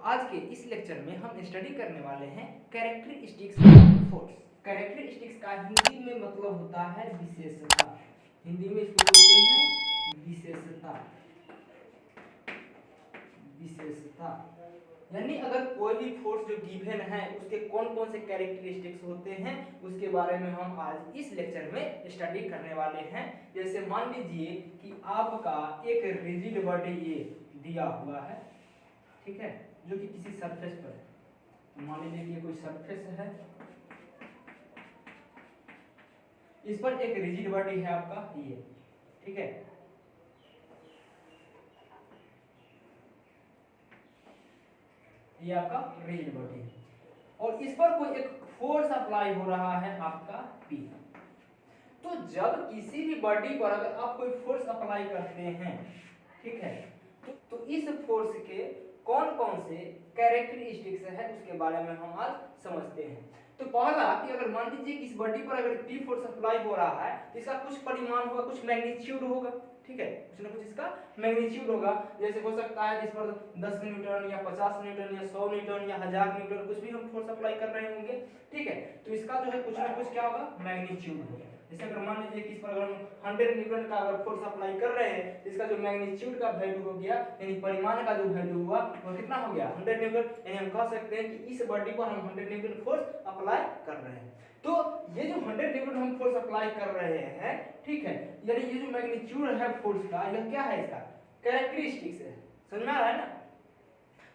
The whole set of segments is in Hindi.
आज के इस लेक्चर में हम स्टडी करने वाले हैं कैरेक्टरिस्टिक्स ऑफ फोर्स। कैरेक्टरिस्टिक्स का हिंदी में मतलब होता है विशेषता। हिंदी में इसको बोलते हैं विशेषता। विशेषता यानी अगर कोई भी फोर्स जो गिवन है उसके कौन कौन से कैरेक्टरिस्टिक्स होते हैं उसके बारे में हम आज इस लेक्चर में स्टडी करने वाले हैं। जैसे मान लीजिए कि आपका एक रिजिड बॉडी ये दिया हुआ है, ठीक है, जो कि किसी सरफेस पर है। मान लीजिए कि ये कोई सरफेस है, इस पर एक रिजिड बॉडी है आपका ये, ठीक है। ये आपका रिजिड बॉडी है और इस पर कोई एक फोर्स अप्लाई हो रहा है आपका P। तो जब किसी भी बॉडी पर अगर आप कोई फोर्स अप्लाई करते हैं, ठीक है, तो इस फोर्स के कौन कौन से कैरेक्टरिस्टिक्स है उसके बारे में हम आज समझते हैं। तो पहला कि अगर मान लीजिए कि इस बॉडी पर अगर P फोर्स अप्लाई हो रहा है तो इसका कुछ परिमाण होगा, कुछ मैग्नीट्यूड होगा, ठीक है, कुछ ना कुछ इसका मैग्नीट्यूड होगा। जैसे हो सकता है इस पर 10 न्यूटन या 50 न्यूटन या 100 न्यूटन या 1000 न्यूटन कुछ भी हम फोर्स अप्लाई कर रहे होंगे, ठीक है। तो इसका जो है कुछ ना कुछ क्या होगा, मैग्नीट्यूड होगा। जैसे अगर मान लीजिए कि इस पर अगर हम 100 न्यूटन का अगर फोर्स अप्लाई कर रहे हैं तो इसका जो मैग्नीट्यूड का वैल्यू हो गया, यानी परिमाण का जो वैल्यू हुआ वो कितना हो गया, 100 न्यूटन। यानी हम कह सकते हैं कि इस बॉडी पर हम 100 न्यूटन फोर्स अप्लाई कर रहे हैं। तो ये जो 100 न्यूटन हम फोर्स अप्लाई कर रहे हैं, ठीक है, यानी ये जो मैग्नीट्यूड है फोर्स का, यह क्या है, इसका कैरेक्टरिस्टिक्स है। समझ में आ रहा है ना।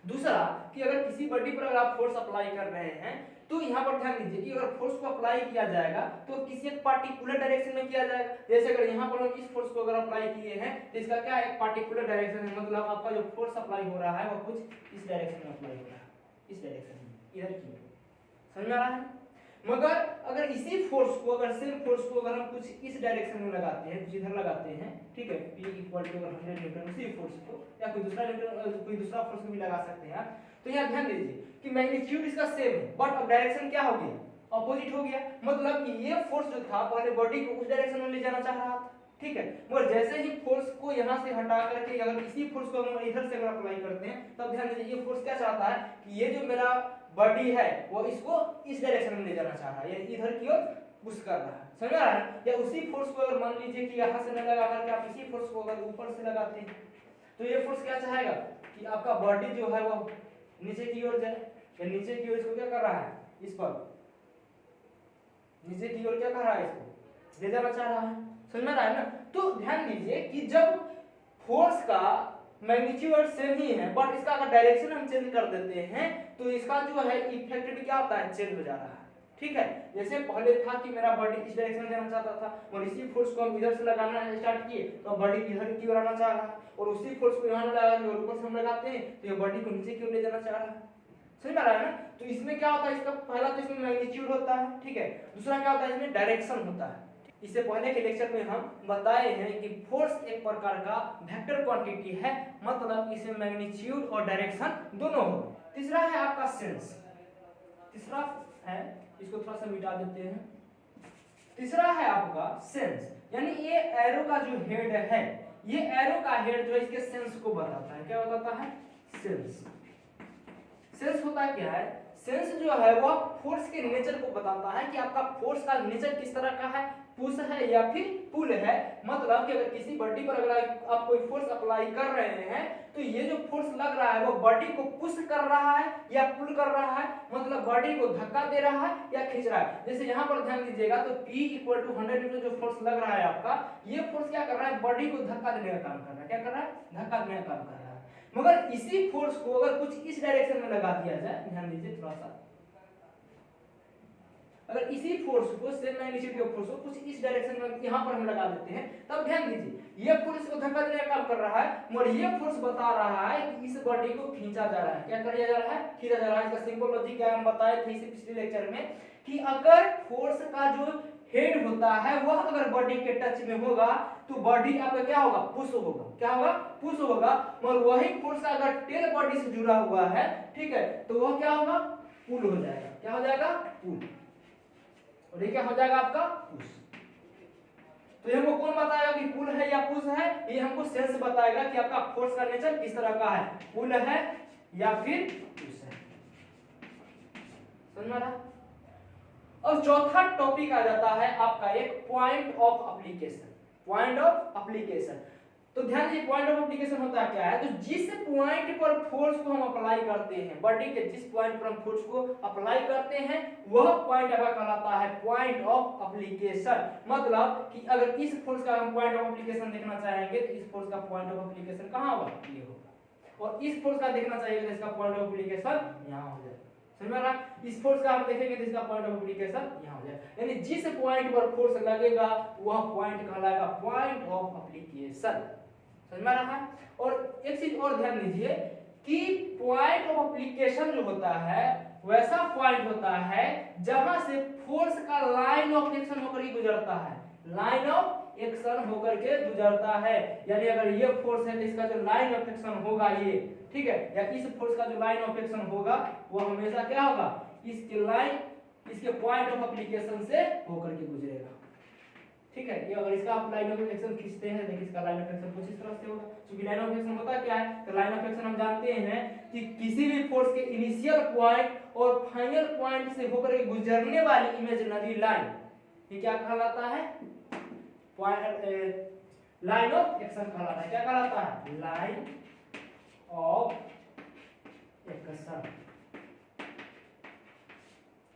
दूसरा कि अगर किसी बॉडी पर अगर आप फोर्स अप्लाई कर रहे हैं तो यहाँ पर ध्यान दीजिए कि अगर फोर्स को अप्लाई किया जाएगा तो किसी एक पार्टिकुलर डायरेक्शन में किया जाएगा। जैसे अगर यहाँ पर हम इस फोर्स को अगर अप्लाई किए हैं तो इसका क्या एक पार्टिकुलर डायरेक्शन है, मतलब आपका जो फोर्स अप्लाई हो रहा है वो कुछ इस डायरेक्शन में अप्लाई हो रहा है, इस डायरेक्शन में, इधर की। समझ में आ रहा है। मगर अगर इसी फोर्स को, अगर सेम फोर्स को अगर हम कुछ इस डायरेक्शन में लगाते हैं, कुछ इधर लगाते हैं, ठीक है, P इक्वल टू 100 न्यूटन उसी फोर्स को या कोई दूसरा न्यूटन कोई दूसरा फोर्स भी लगा सकते हैं आप, तो यहाँ ध्यान दीजिए कि मैग्नीट्यूड इसका सेम है बट अब डायरेक्शन क्या हो गया, अपोजिट हो गया। मतलब कि ये फोर्स जो था पहले बॉडी को उस डायरेक्शन में ले जाना चाह रहा था, ठीक है, मगर जैसे ही फोर्स को यहाँ से हटा करके अगर इसी फोर्स को हम इधर से अगर अप्लाई करते हैं तब ध्यान दीजिए ये फोर्स क्या चाहता है कि ये जो मेरा बॉडी है वो इसको इस डायरेक्शन में ले जाना चाह रहा है, ये इधर की ओर पुश कर रहा है। समझ आ रहा है। या उसी फोर्स को अगर मान लीजिए कि यहाँ से न लगा करके आप इसी फोर्स को अगर ऊपर से लगाते हैं तो ये फोर्स क्या चाहेगा कि आपका बॉडी जो है वो नीचे की ओर जाए, या नीचे की ओर इसको क्या कर रहा है, इस पर नीचे की ओर क्या कर रहा है, इसको ले जाना चाह रहा है। समझ में आ रहा है ना। तो ध्यान दीजिए कि जब फोर्स का मैग्नीट्यूड सेम ही है बट इसका अगर डायरेक्शन हम चेंज कर देते हैं तो इसका जो है इफेक्ट भी क्या होता है, चेंज हो जा रहा है, ठीक है। जैसे पहले था कि मेरा बॉडी इस डायरेक्शन में जाना चाहता था और इसी फोर्स को हम इधर से लगाना स्टार्ट किए तो बॉडी इधर की ओर आना चाह रहा है, और उसी फोर्स को यहाँ लगा के ऊपर से हम लगाते हैं तो ये बॉडी को नीचे की ओर ले जाना चाह रहा है। समझ में आ रहा है ना। तो इसमें क्या होता है, इसका पहला तो इसमें मैग्नीट्यूड होता है, ठीक है, दूसरा क्या होता है, इसमें डायरेक्शन होता है। इससे पहले के लेक्चर में हम बताए हैं कि फोर्स एक प्रकार का वेक्टर क्वांटिटी है, मतलब इसमें मैग्नीट्यूड और डायरेक्शन दोनों हो। तीसरा है आपका सेंस। तीसरा है, इसको थोड़ा सा मिटा देते हैं। तीसरा है आपका सेंस, यानी ये एरो का जो हेड है, ये एरो का हेड जो है इसके सेंस को बताता है। क्या बताता है, सेंस। सेंस होता क्या है, सेंस जो है वो फोर्स के नेचर को बताता है कि आपका फोर्स का नेचर किस तरह का है, पुश है या फिर पुल है। मतलब कि अगर किसी बॉडी पर अगर आप कोई फोर्स अप्लाई कर रहे हैं तो ये जो फोर्स लग रहा है वो बॉडी को पुश कर रहा है या पुल कर रहा है, मतलब बॉडी को धक्का दे रहा है या खींच रहा है। जैसे यहाँ पर ध्यान दीजिएगा तो P इक्वल टू 100 न्यूटन जो फोर्स लग रहा है आपका, ये फोर्स क्या कर रहा है, बॉडी को धक्का देने का काम कर रहा है। क्या कर रहा है, धक्का देने का काम कर रहा है। मगर इसी फोर्स को अगर कुछ इस डायरेक्शन में लगा दिया जाए, ध्यान दीजिए थोड़ा सा, अगर इसी फोर्स को सेम मैग्नीट्यूड के फोर्स को कुछ इस डायरेक्शन में यहां पर हम लगा देते हैं तब ध्यान दीजिए ये फोर्स को धक्का देने का काम कर रहा है और ये फोर्स बता रहा है कि इस बॉडी को खींचा जा रहा है। क्या किया जा रहा है, खींचा जा रहा है। इसका सिंपल लॉजिक क्या हम बताए थे इसी पिछले लेक्चर में कि अगर फोर्स का जो हेड होता है वह अगर बॉडी के टच में होगा तो बॉडी आपका क्या होगा, पुश होगा। क्या होगा, पुश होगा। और वही फोर्स अगर टेल बॉडी से जुड़ा हुआ है, ठीक है, तो वह क्या होगा, पुल हो जाएगा। क्या हो जाएगा, पुल। और ये क्या हो जाएगा आपका, पुश। तो ये हमको कौन बताएगा कि पुल है या पुश है, ये हमको सेंस बताएगा कि आपका फोर्स का नेचर किस तरह का है, पुल है या फिर पुश है। समझ में आ रहा? और चौथा टॉपिक आ जाता है आपका एक point of application. Point of application, तो ध्यान दीजिए पॉइंट ऑफ एप्लीकेशन होता क्या है, तो जिस पॉइंट पर फोर्स को हम अप्लाई करते हैं, बॉडी के जिस पॉइंट पर हम फोर्स को अप्लाई करते हैं वह पॉइंट आपका कहलाता है पॉइंट ऑफ एप्लीकेशन। मतलब कि अगर इस फोर्स का हम पॉइंट ऑफ एप्लीकेशन देखना चाहेंगे तो इस फोर्स का पॉइंट ऑफ एप्लीकेशन कहां होगा, ये होगा, और इस फोर्स का देखना चाहिए तो इसका पॉइंट ऑफ एप्लीकेशन यहां हो जाएगा। समझ में आ रहा? इस फोर्स का हम देखेंगे तो इसका पॉइंट ऑफ एप्लीकेशन यहां हो जाएगा, यानी जिस पॉइंट पर फोर्स लगेगा वह पॉइंट कहलाएगा पॉइंट ऑफ एप्लीकेशन। समझ में आ रहा है? और एक चीज और ध्यान दीजिए कि पॉइंट ऑफ एप्लीकेशन जो होता है वैसा पॉइंट होता है जहां से फोर्स का लाइन ऑफ एक्शन होकर ही गुजरता है, लाइन ऑफ एक्शन होकर के गुजरता है। यानी अगर ये फोर्स है तो इसका जो लाइन ऑफ एक्शन होगा ये, ठीक है, या इस फोर्स का जो लाइन ऑफ एक्शन होगा वो हमेशा क्या होगा, इसके लाइन, इसके पॉइंट ऑफ एप्लीकेशन से होकर के गुजरेगा। ठीक है, ये अगर इसका आप लाइन ऑफ एक्शन खींचते हैं देखिए इसका लाइन ऑफ एक्शन कुछ इस तरह से होगा। क्योंकि लाइन ऑफ एक्शन होता क्या है, तो लाइन ऑफ एक्शन हम जानते हैं कि किसी भी फोर्स के इनिशियल पॉइंट और फाइनल पॉइंट से होकर के गुजरने वाली इमेजिनरी लाइन, ये क्या कहलाता है, लाइन ऑफ एक्शन कहलाता है। क्या कहलाता है, लाइन ऑफ एक्शन।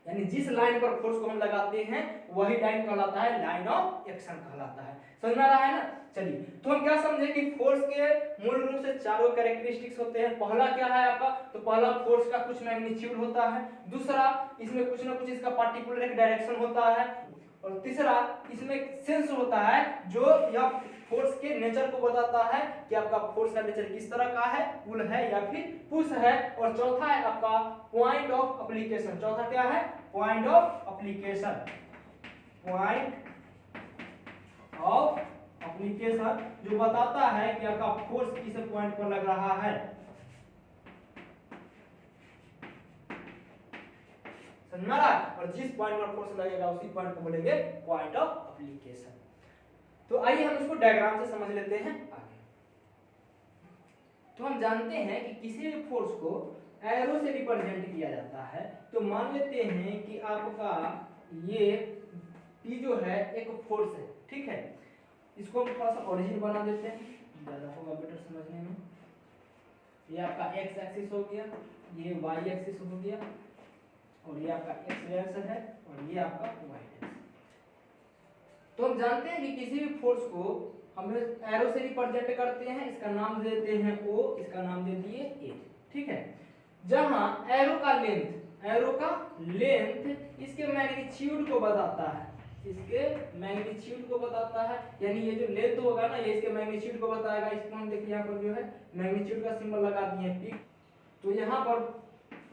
यानी जिस लाइन पर फोर्स को हम लगाते हैं वही लाइन कहलाता है लाइन ऑफ एक्शन कहलाता है। समझ में आ रहा है ना? चलिए, तो हम क्या समझे कि फोर्स के मूल रूप से चारों कैरेक्टरिस्टिक्स होते हैं। पहला क्या है आपका, तो पहला फोर्स का कुछ मैग्नीट्यूड होता है, दूसरा इसमें कुछ ना कुछ इसका पार्टिकुलर एक डायरेक्शन होता है, और तीसरा इसमें सेंस होता है जो यह फोर्स के नेचर को बताता है कि आपका फोर्स का नेचर किस तरह का है, पुल है या फिर पुश है, और चौथा है आपका पॉइंट ऑफ एप्लीकेशन। चौथा क्या है, point of application. Point of application जो बताता है कि आपका फोर्स किस पॉइंट पर लग रहा है। समझ में आ रहा है? और जिस पॉइंट पर फोर्स लगेगा उसी पॉइंट को बोलेंगे पॉइंट ऑफ एप्लीकेशन। तो आइए हम इसको डायग्राम से समझ लेते हैं आगे। तो हम जानते हैं कि किसी भी फोर्स को एरो से रिप्रेजेंट किया जाता है। तो मान लेते हैं कि आपका ये P जो है एक फोर्स है, ठीक है, इसको हम थोड़ा सा ओरिजिन बना देते हैं, ज्यादा होगा बेटर समझने में। ये आपका x एक्सिस हो गया, ये y एक्सिस हो गया, और ये आपका x एक्सिस है, और ये आपका y एक्सिस। तो हम जानते हैं कि किसी भी फोर्स को हम एरो से रिप्रेजेंट करते हैं, इसका नाम देते हैं O, इसका नाम दे दिए A, ठीक है। जहां एरो का लेंथ इसके मैग्नीट्यूड को बताता है, इसके मैग्नीट्यूड को बताता है, यानी ये जो लेंथ होगा ना ये इसके मैग्नीट्यूड को बताएगा। इसको हम देखिए यहाँ पर जो है मैग्नीट्यूड का सिंबल लगा दिए हैं P। तो यहाँ पर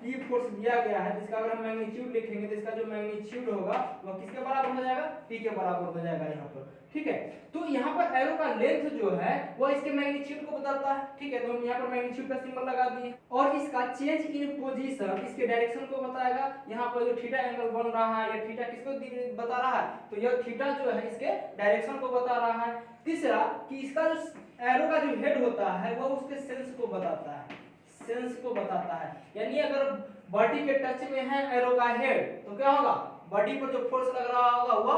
P फोर्स दिया गया है, जिसका अगर हम मैग्नीट्यूड लिखेंगे तो इसका जो मैग्नीट्यूड होगा वह किसके बराबर हो जाएगा, P के बराबर हो जाएगा यहाँ पर, ठीक है। तो यहाँ पर एरो का लेंथ जो है वह इसके मैग्नीट्यूड को बताता है, ठीक है। तो हम यहाँ पर मैग्नीट्यूड का सिंबल लगा दिए, और इसका चेंज इन पोजीशन इसके डायरेक्शन को बताएगा। यहाँ पर जो थीटा एंगल बन रहा है, ये थीटा किसको बता रहा है, तो यह थीटा जो है इसके डायरेक्शन को बता रहा है। तीसरा कि इसका जो एरो का जो हेड होता है वह उसके सेंस को बताता है, सेंस को बताता है। यानी अगर बॉडी के टच में है एरो का हेड तो क्या होगा, बॉडी पर जो फोर्स लग रहा होगा वह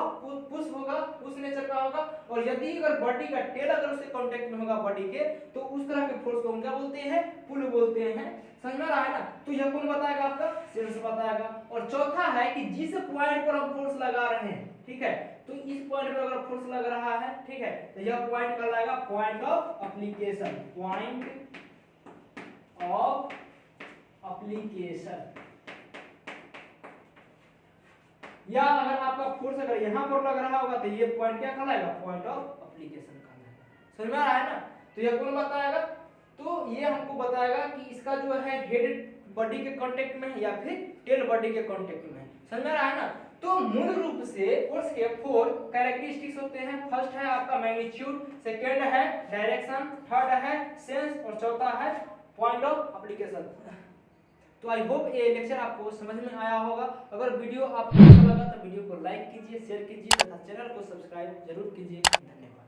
पुश होगा, पुश नेचर का होगा। और यदि अगर बॉडी का टेल अगर उससे कांटेक्ट में होगा बॉडी के, तो उस तरह के फोर्स को हम क्या बोलते हैं, पुल बोलते हैं। समझ में आ रहा है ना? तो यह कौन बताएगा, आपका सेंस बताएगा। और चौथा है कि जिस पॉइंट पर हम फोर्स लगा रहे हैं, ठीक है, तो इस पॉइंट पर अगर फोर्स लग रहा है, ठीक है, तो यह पॉइंट कहलाएगा point of application. Point of application. या अगर आपका फोर्स अगर यहां पर लग रहा होगा तो ये पॉइंट क्या कहलाएगा, पॉइंट ऑफ एप्लीकेशन कहलाएगा। समझ में आ रहा है ना? तो ये कौन बताएगा, तो ये हमको बताएगा कि इसका जो है हेड बॉडी के कांटेक्ट में है या फिर टेल बॉडी के कांटेक्ट में है। समझ में आ रहा है ना? तो मूल रूप से फोर्स के 4 कैरेक्टरिस्टिक्स होते हैं। फर्स्ट है आपका मैग्नीट्यूड, सेकंड है डायरेक्शन, थर्ड है सेंस, और चौथा है पॉइंट ऑफ एप्लीकेशन। तो आई होप ये लेक्चर आपको समझ में आया होगा। अगर वीडियो आपको अच्छा लगा तो वीडियो को लाइक कीजिए, शेयर कीजिए तथा चैनल को सब्सक्राइब जरूर कीजिए। धन्यवाद।